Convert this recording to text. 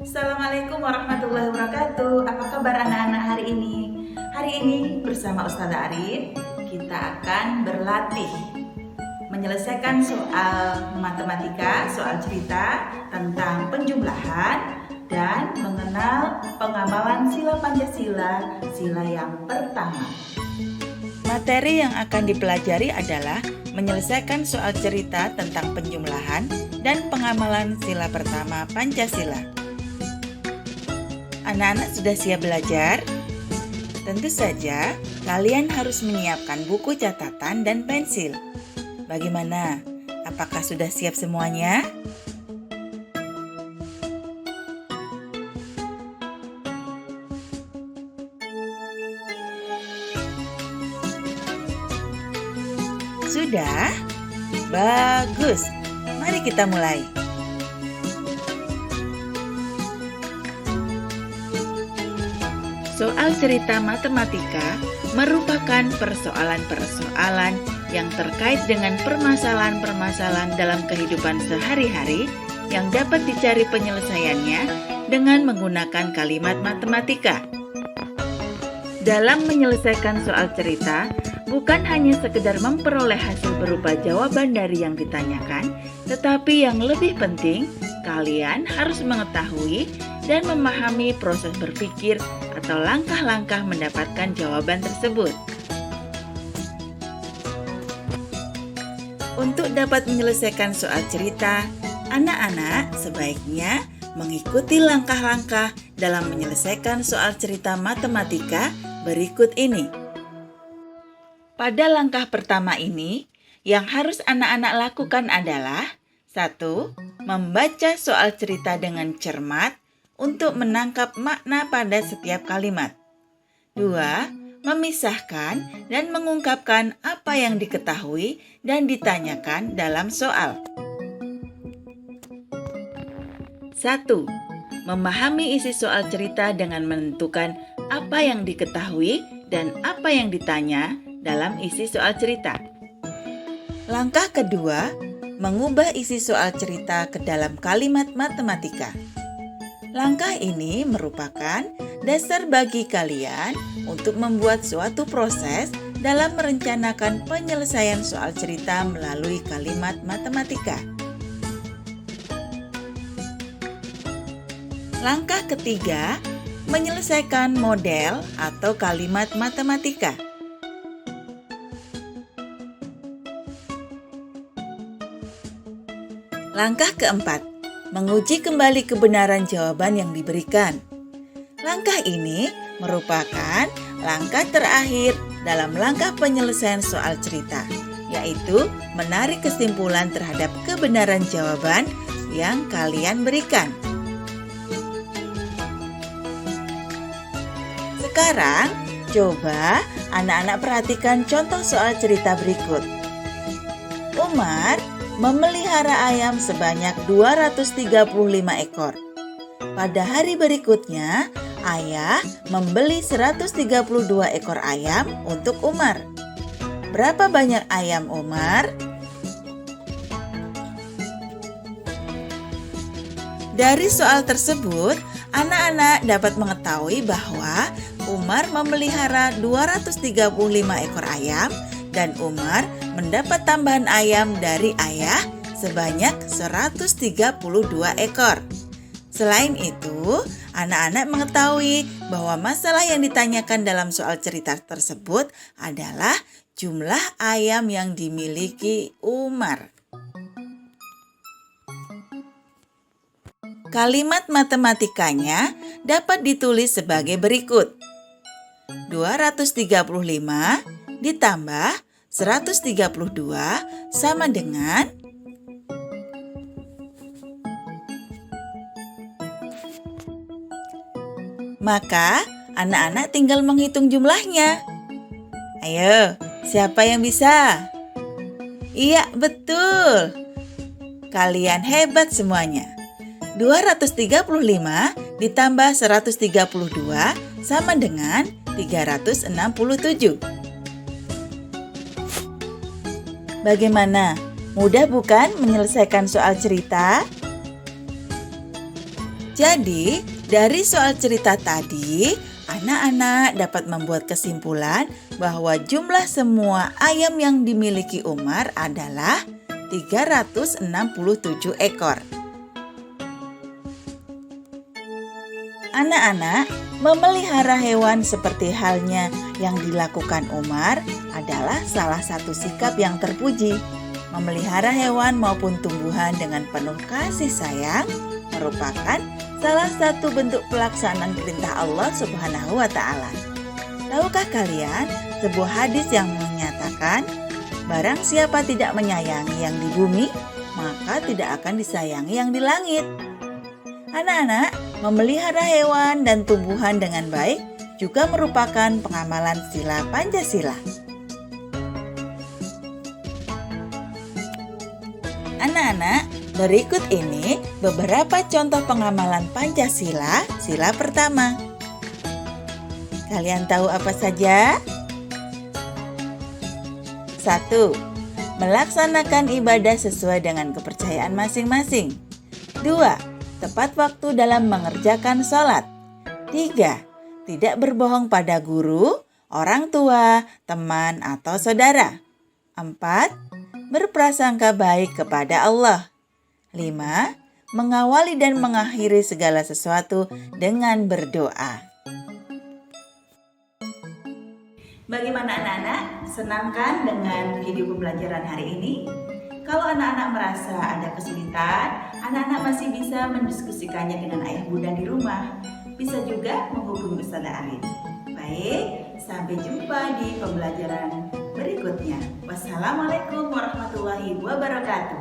Assalamualaikum warahmatullahi wabarakatuh. Apa kabar anak-anak hari ini? Hari ini bersama Ustazah Arif kita akan berlatih menyelesaikan soal matematika, soal cerita tentang penjumlahan dan mengenal pengamalan sila Pancasila, sila yang pertama. Materi yang akan dipelajari adalah menyelesaikan soal cerita tentang penjumlahan dan pengamalan sila pertama Pancasila. Anak-anak sudah siap belajar? Tentu saja, kalian harus menyiapkan buku catatan dan pensil. Bagaimana? Apakah sudah siap semuanya? Sudah? Bagus. Mari kita mulai. Soal cerita matematika merupakan persoalan-persoalan yang terkait dengan permasalahan-permasalahan dalam kehidupan sehari-hari yang dapat dicari penyelesaiannya dengan menggunakan kalimat matematika. Dalam menyelesaikan soal cerita, bukan hanya sekedar memperoleh hasil berupa jawaban dari yang ditanyakan, tetapi yang lebih penting, kalian harus mengetahui dan memahami proses berpikir atau langkah-langkah mendapatkan jawaban tersebut. Untuk dapat menyelesaikan soal cerita, anak-anak sebaiknya mengikuti langkah-langkah dalam menyelesaikan soal cerita matematika berikut ini. Pada langkah pertama ini, yang harus anak-anak lakukan adalah 1. Membaca soal cerita dengan cermat untuk menangkap makna pada setiap kalimat. 2. Memisahkan dan mengungkapkan apa yang diketahui dan ditanyakan dalam soal. 1. Memahami isi soal cerita dengan menentukan apa yang diketahui dan apa yang ditanya dalam isi soal cerita. Langkah kedua, mengubah isi soal cerita ke dalam kalimat matematika. Langkah ini merupakan dasar bagi kalian untuk membuat suatu proses dalam merencanakan penyelesaian soal cerita melalui kalimat matematika. Langkah ketiga, menyelesaikan model atau kalimat matematika. Langkah keempat, menguji kembali kebenaran jawaban yang diberikan. Langkah ini merupakan langkah terakhir dalam langkah penyelesaian soal cerita, yaitu menarik kesimpulan terhadap kebenaran jawaban yang kalian berikan. Sekarang, coba anak-anak perhatikan contoh soal cerita berikut. Umar memelihara ayam sebanyak 235 ekor. Pada hari berikutnya, ayah membeli 132 ekor ayam untuk Umar. Berapa banyak ayam Umar? Dari soal tersebut, anak-anak dapat mengetahui bahwa Umar memelihara 235 ekor ayam dan Umar mendapat tambahan ayam dari ayah sebanyak 132 ekor. Selain itu, anak-anak mengetahui bahwa masalah yang ditanyakan dalam soal cerita tersebut adalah jumlah ayam yang dimiliki Umar. Kalimat matematikanya dapat ditulis sebagai berikut. 235 ditambah 132 sama dengan maka anak-anak tinggal menghitung jumlahnya. Ayo, siapa yang bisa? Iya, betul. Kalian hebat semuanya. 235 ditambah 132 sama dengan 367. Bagaimana? Mudah bukan menyelesaikan soal cerita? Jadi, dari soal cerita tadi, anak-anak dapat membuat kesimpulan bahwa jumlah semua ayam yang dimiliki Umar adalah 367 ekor. Anak-anak, memelihara hewan seperti halnya yang dilakukan Umar adalah salah satu sikap yang terpuji. Memelihara hewan maupun tumbuhan dengan penuh kasih sayang merupakan salah satu bentuk pelaksanaan perintah Allah Subhanahu wa Ta'ala. Tahukah kalian sebuah hadis yang menyatakan, barang siapa tidak menyayangi yang di bumi, maka tidak akan disayangi yang di langit. Anak-anak, memelihara hewan dan tumbuhan dengan baik juga merupakan pengamalan sila Pancasila. Anak-anak, berikut ini beberapa contoh pengamalan Pancasila, sila pertama. Kalian tahu apa saja? 1. Melaksanakan ibadah sesuai dengan kepercayaan masing-masing. 2. Tepat waktu dalam mengerjakan sholat. 3. Tidak berbohong pada guru, orang tua, teman, atau saudara. 4. Berprasangka baik kepada Allah. 5. Mengawali dan mengakhiri segala sesuatu dengan berdoa. Bagaimana anak-anak? Senang kan dengan video pembelajaran hari ini? Kalau anak-anak merasa ada kesulitan, anak-anak masih bisa mendiskusikannya dengan ayah bunda di rumah. Bisa juga menghubungi Ustazah Arin. Baik, sampai jumpa di pembelajaran berikutnya. Wassalamualaikum warahmatullahi wabarakatuh.